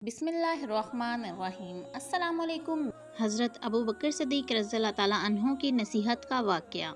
بسم اللہ الرحمن الرحیم۔ السلام علیکم۔ حضرت ابو بکر صدیق رضی اللہ تعالیٰ عنہ کی نصیحت کا واقعہ۔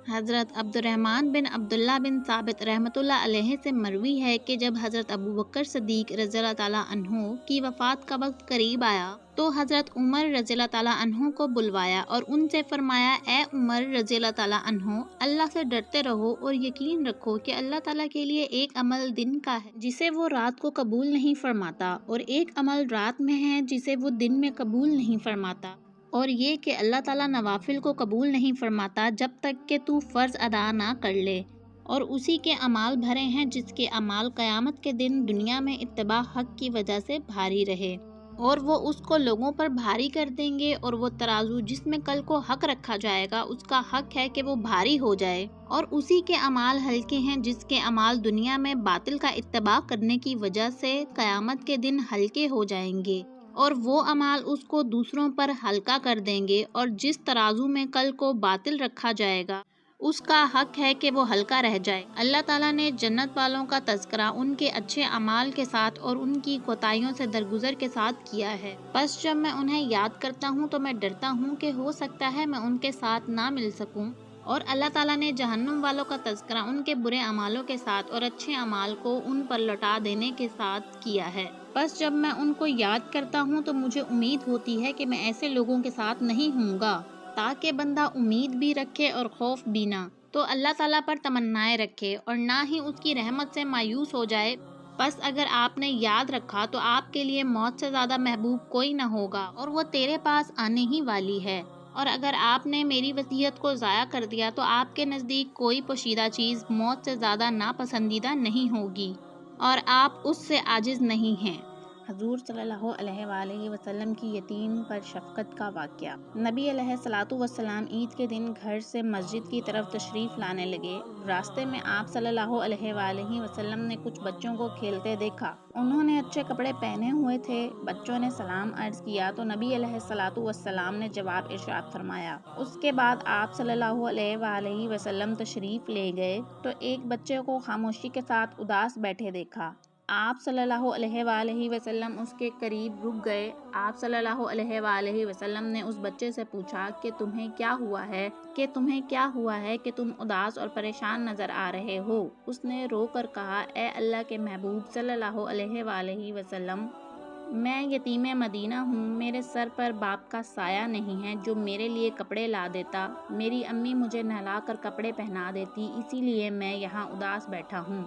حضرت عبد الرحمن بن عبداللہ بن ثابت رحمۃ اللہ علیہ سے مروی ہے کہ جب حضرت ابو بکر صدیق رضی اللہ تعالیٰ عنہ کی وفات کا وقت قریب آیا تو حضرت عمر رضی اللہ تعالیٰ عنہ کو بلوایا اور ان سے فرمایا، اے عمر رضی اللہ تعالیٰ عنہ، اللہ سے ڈرتے رہو اور یقین رکھو کہ اللہ تعالیٰ کے لیے ایک عمل دن کا ہے جسے وہ رات کو قبول نہیں فرماتا، اور ایک عمل رات میں ہے جسے وہ دن میں قبول نہیں فرماتا، اور یہ کہ اللہ تعالیٰ نوافل کو قبول نہیں فرماتا جب تک کہ تو فرض ادا نہ کر لے، اور اسی کے اعمال بھرے ہیں جس کے اعمال قیامت کے دن دنیا میں اتباع حق کی وجہ سے بھاری رہے، اور وہ اس کو لوگوں پر بھاری کر دیں گے، اور وہ ترازو جس میں کل کو حق رکھا جائے گا اس کا حق ہے کہ وہ بھاری ہو جائے، اور اسی کے اعمال ہلکے ہیں جس کے اعمال دنیا میں باطل کا اتباع کرنے کی وجہ سے قیامت کے دن ہلکے ہو جائیں گے، اور وہ اعمال اس کو دوسروں پر ہلکا کر دیں گے، اور جس ترازو میں کل کو باطل رکھا جائے گا اس کا حق ہے کہ وہ ہلکا رہ جائے۔ اللہ تعالیٰ نے جنت والوں کا تذکرہ ان کے اچھے اعمال کے ساتھ اور ان کی کوتاہیوں سے درگزر کے ساتھ کیا ہے، بس جب میں انہیں یاد کرتا ہوں تو میں ڈرتا ہوں کہ ہو سکتا ہے میں ان کے ساتھ نہ مل سکوں، اور اللہ تعالیٰ نے جہنم والوں کا تذکرہ ان کے برے اعمالوں کے ساتھ اور اچھے اعمال کو ان پر لوٹا دینے کے ساتھ کیا ہے، بس جب میں ان کو یاد کرتا ہوں تو مجھے امید ہوتی ہے کہ میں ایسے لوگوں کے ساتھ نہیں ہوں گا، تاکہ بندہ امید بھی رکھے اور خوف بھی نہ، تو اللہ تعالیٰ پر تمنائیں رکھے اور نہ ہی اس کی رحمت سے مایوس ہو جائے۔ بس اگر آپ نے یاد رکھا تو آپ کے لیے موت سے زیادہ محبوب کوئی نہ ہوگا، اور وہ تیرے پاس آنے ہی والی ہے، اور اگر آپ نے میری وصیت کو ضائع کر دیا تو آپ کے نزدیک کوئی پوشیدہ چیز موت سے زیادہ ناپسندیدہ نہیں ہوگی، اور آپ اس سے عاجز نہیں ہیں۔ حضور صلی اللہ علیہ وآلہ وسلم کی یتیم پر شفقت کا واقعہ۔ نبی علیہ الصلوۃ والسلام عید کے دن گھر سے مسجد کی طرف تشریف لانے لگے۔ راستے میں آپ صلی اللہ علیہ وآلہ وسلم نے کچھ بچوں کو کھیلتے دیکھا۔ انہوں نے اچھے کپڑے پہنے ہوئے تھے۔ بچوں نے سلام عرض کیا تو نبی علیہ الصلوۃ والسلام نے جواب ارشاد فرمایا۔ اس کے بعد آپ صلی اللہ علیہ وآلہ وسلم تشریف لے گئے تو ایک بچے کو خاموشی کے ساتھ اداس بیٹھے دیکھا۔ آپ صلی اللہ علیہ وآلہ وسلم اس کے قریب رک گئے۔ آپ صلی اللہ علیہ وآلہ وسلم نے اس بچے سے پوچھا کہ تمہیں کیا ہوا ہے کہ تم اداس اور پریشان نظر آ رہے ہو؟ اس نے رو کر کہا، اے اللہ کے محبوب صلی اللہ علیہ وآلہ وسلم، میں یتیم مدینہ ہوں، میرے سر پر باپ کا سایہ نہیں ہے جو میرے لیے کپڑے لا دیتا، میری امی مجھے نہلا کر کپڑے پہنا دیتی، اسی لیے میں یہاں اداس بیٹھا ہوں۔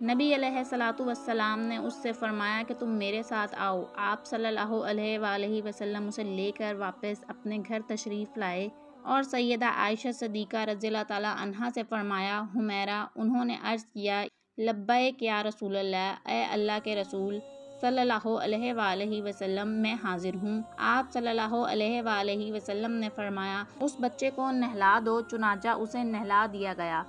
نبی علیہ الصلوۃ والسلام نے اس سے فرمایا کہ تم میرے ساتھ آؤ۔ آپ صلی اللہ علیہ وآلہ وسلم اسے لے کر واپس اپنے گھر تشریف لائے، اور سیدہ عائشہ صدیقہ رضی اللہ تعالیٰ عنہا سے فرمایا، حمیرہ، انہوں نے عرض کیا، لبیک یا رسول اللہ، اے اللہ کے رسول صلی اللہ علیہ وآلہ وسلم، میں حاضر ہوں۔ آپ صلی اللہ علیہ وآلہ وسلم نے فرمایا، اس بچے کو نہلا دو، چنانچہ اسے نہلا دیا گیا۔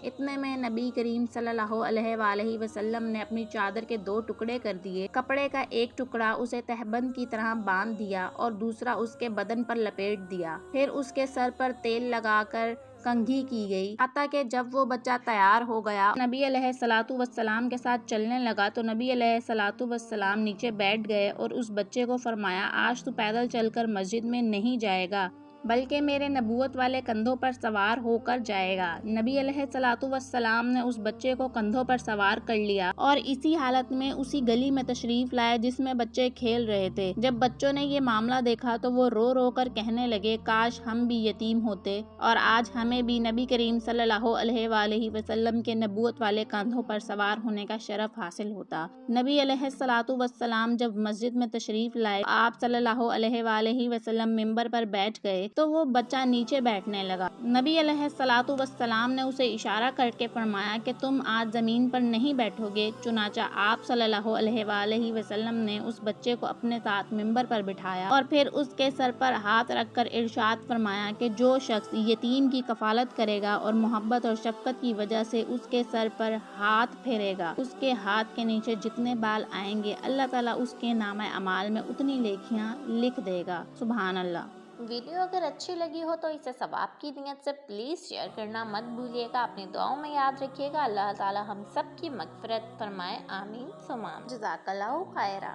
اتنے میں نبی کریم صلی اللہ علیہ وآلہ وسلم نے اپنی چادر کے 2 ٹکڑے کر دیے، کپڑے کا ایک ٹکڑا اسے تہبند کی طرح باندھ دیا اور دوسرا اس کے بدن پر لپیٹ دیا، پھر اس کے سر پر تیل لگا کر کنگھی کی گئی، حتیٰ کہ جب وہ بچہ تیار ہو گیا، نبی علیہ الصلوۃ والسلام کے ساتھ چلنے لگا تو نبی علیہ الصلوۃ والسلام نیچے بیٹھ گئے اور اس بچے کو فرمایا، آج تو پیدل چل کر مسجد میں نہیں جائے گا بلکہ میرے نبوت والے کندھوں پر سوار ہو کر جائے گا۔ نبی علیہ الصلوۃ والسلام نے اس بچے کو کندھوں پر سوار کر لیا اور اسی حالت میں اسی گلی میں تشریف لائے جس میں بچے کھیل رہے تھے۔ جب بچوں نے یہ معاملہ دیکھا تو وہ رو رو کر کہنے لگے، کاش ہم بھی یتیم ہوتے اور آج ہمیں بھی نبی کریم صلی اللہ علیہ وآلہ وسلم کے نبوت والے کندھوں پر سوار ہونے کا شرف حاصل ہوتا۔ نبی علیہ الصلوۃ والسلام جب مسجد میں تشریف لائے، آپ صلی اللہ علیہ وآلہ وسلم ممبر پر بیٹھ گئے تو وہ بچہ نیچے بیٹھنے لگا۔ نبی علیہ الصلوۃ والسلام نے اسے اشارہ کر کے فرمایا کہ تم آج زمین پر نہیں بیٹھو گے، چنانچہ آپ صلی اللہ علیہ وآلہ وسلم نے اس بچے کو اپنے ساتھ ممبر پر بٹھایا اور پھر اس کے سر پر ہاتھ رکھ کر ارشاد فرمایا کہ جو شخص یتیم کی کفالت کرے گا اور محبت اور شفقت کی وجہ سے اس کے سر پر ہاتھ پھیرے گا، اس کے ہاتھ کے نیچے جتنے بال آئیں گے اللہ تعالیٰ اس کے نامہ اعمال میں اتنی نیکیاں لکھ دے گا۔ سبحان اللہ۔ ویڈیو اگر اچھی لگی ہو تو اسے ثواب کی نیت سے پلیز شیئر کرنا مت بھولیے گا، اپنی دعاؤں میں یاد رکھیے گا۔ اللہ تعالی ہم سب کی مغفرت فرمائے، آمین ثم آمین۔ جزاک اللہ خیرہ۔